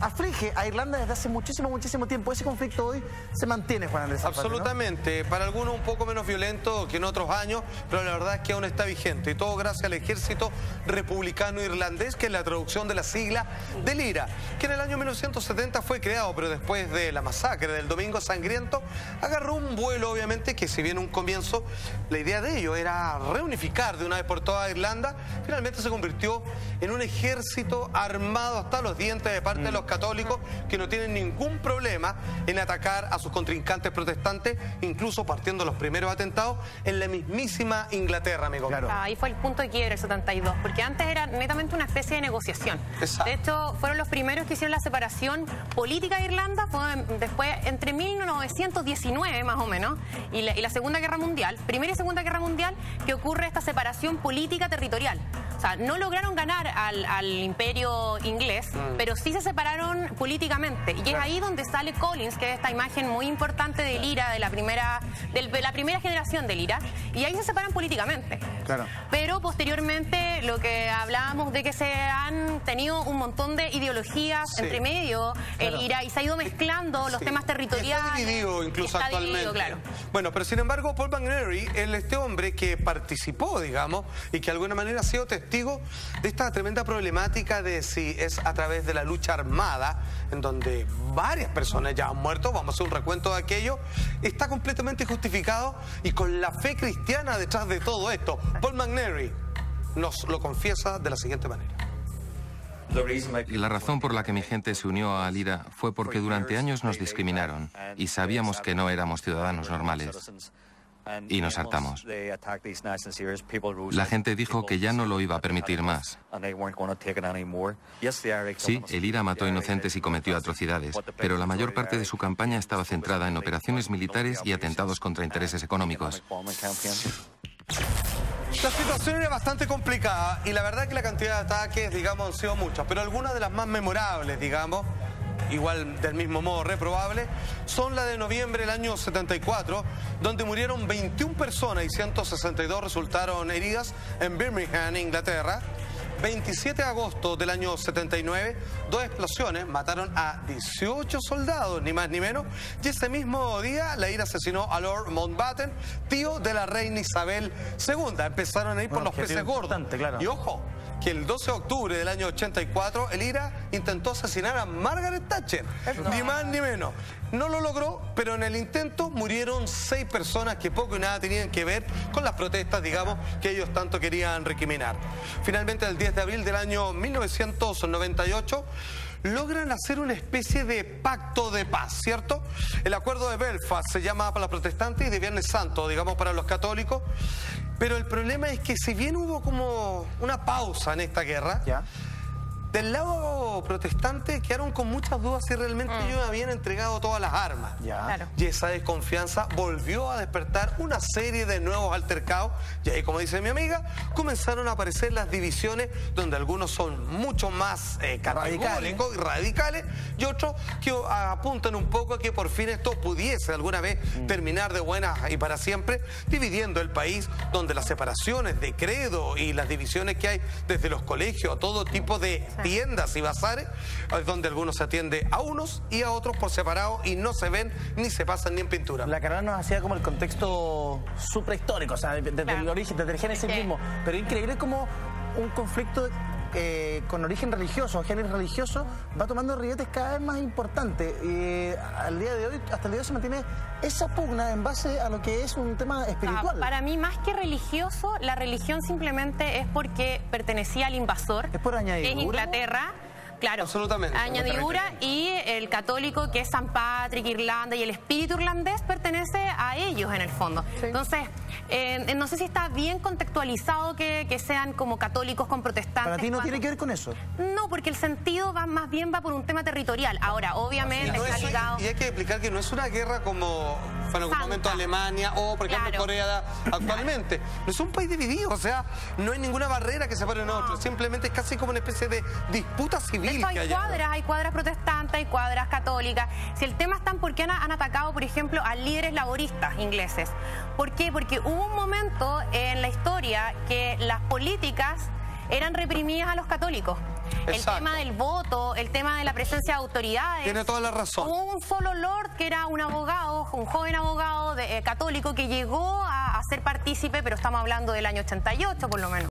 Aflige a Irlanda desde hace muchísimo tiempo. Ese conflicto hoy se mantiene, Juan Andrés Alfate, absolutamente, ¿no? Para algunos un poco menos violento que en otros años, pero la verdad es que aún está vigente, y todo gracias al Ejército Republicano Irlandés, que es la traducción de la sigla del IRA, que en el año 1970 fue creado, pero después de la masacre del Domingo Sangriento, agarró un vuelo, obviamente, que si bien un comienzo, la idea de ello era reunificar de una vez por todas Irlanda, finalmente se convirtió en un ejército armado hasta los dientes de parte de los católicos, que no tienen ningún problema en atacar a sus contrincantes protestantes, incluso partiendo los primeros atentados en la mismísima Inglaterra, amigo. Claro. Ahí fue el punto de quiebre el 72, porque antes era netamente una especie de negociación. Exacto. De hecho, fueron los primeros que hicieron la separación política de Irlanda, fue después, entre 1919 más o menos, y la Segunda Guerra Mundial, Primera y Segunda Guerra Mundial, que ocurre esta separación política territorial. O sea, no lograron ganar al imperio inglés, pero sí se separaron políticamente. Y es ahí donde sale Collins, que es esta imagen muy importante del IRA, de la primera generación del IRA, y ahí se separan políticamente. Claro. Pero posteriormente, lo que hablábamos de que se han tenido un montón de ideologías entre medio, el IRA, y se ha ido mezclando los temas territoriales. Está dividido incluso actualmente. Dividido, claro. Bueno, pero sin embargo, Paul McNary, este hombre que participó, digamos, y que de alguna manera ha sido testigo de esta tremenda problemática de si es a través de la lucha armada, en donde varias personas ya han muerto, vamos a hacer un recuento de aquello, está completamente justificado y con la fe cristiana detrás de todo esto. Paul McNary nos lo confiesa de la siguiente manera. Y la razón por la que mi gente se unió al IRA fue porque durante años nos discriminaron y sabíamos que no éramos ciudadanos normales. Y nos hartamos. La gente dijo que ya no lo iba a permitir más. Sí, el IRA mató inocentes y cometió atrocidades, pero la mayor parte de su campaña estaba centrada en operaciones militares y atentados contra intereses económicos. La situación era bastante complicada y la verdad que la cantidad de ataques, digamos, han sido muchas, pero algunas de las más memorables, digamos, igual del mismo modo reprobable, son la de noviembre del año 74, donde murieron 21 personas y 162 resultaron heridas en Birmingham, Inglaterra. 27 de agosto del año 79, 2 explosiones mataron a 18 soldados, ni más ni menos, y ese mismo día la IRA asesinó a Lord Mountbatten, tío de la reina Isabel II. Empezaron a ir por los peces gordos. Claro. Y ojo, que el 12 de octubre del año 84, el IRA intentó asesinar a Margaret Thatcher, ni más ni menos. No lo logró, pero en el intento murieron 6 personas que poco y nada tenían que ver con las protestas, digamos, que ellos tanto querían recriminar. Finalmente, el 10 de abril del año 1998, logran hacer una especie de pacto de paz, ¿cierto? El acuerdo de Belfast se llama para los protestantes y de Viernes Santo, digamos, para los católicos. Pero el problema es que si bien hubo como una pausa en esta guerra, del lado protestante quedaron con muchas dudas si realmente ellos habían entregado todas las armas. Claro. Y esa desconfianza volvió a despertar una serie de nuevos altercados. Y ahí, como dice mi amiga, comenzaron a aparecer las divisiones, donde algunos son mucho más categóricos y radicales, y otros que apuntan un poco a que por fin esto pudiese alguna vez terminar de buena y para siempre, dividiendo el país, donde las separaciones de credo y las divisiones que hay desde los colegios a todo tipo de tiendas y bazares, es donde algunos se atiende a unos y a otros por separado y no se ven ni se pasan ni en pintura. La carrera nos hacía como el contexto suprahistórico, o sea, desde el origen, desde el génesis mismo, pero increíble como un conflicto con origen religioso, género religioso, va tomando ribetes cada vez más importantes. Al día de hoy, hasta el día de hoy se mantiene esa pugna en base a lo que es un tema espiritual. Para mí, más que religioso, la religión simplemente es porque pertenecía al invasor, es por añadidura, que es Inglaterra. Claro, absolutamente. Añadidura, y el católico, que es San Patrick, Irlanda, y el espíritu irlandés pertenece a ellos en el fondo. Entonces, no sé si está bien contextualizado que sean como católicos con protestantes. ¿Para ti no tiene que ver con eso? No, porque el sentido más bien va por un tema territorial. Ahora, obviamente está ligado... Y hay que explicar que no es una guerra como fue en algún momento Alemania o, por ejemplo, Corea actualmente. No es un país dividido, o sea, no hay ninguna barrera que separe en otro. Simplemente es casi como una especie de disputa civil. De hecho, hay cuadras protestantes, hay cuadras católicas. Si el tema está en por qué han atacado, por ejemplo, a líderes laboristas ingleses. ¿Por qué? Porque hubo un momento en la historia que las políticas eran reprimidas a los católicos. el tema del voto, el tema de la presencia de autoridades. Tiene toda la razón. Hubo un solo lord que era un abogado, un joven abogado católico que llegó a ser partícipe, pero estamos hablando del año 88 por lo menos.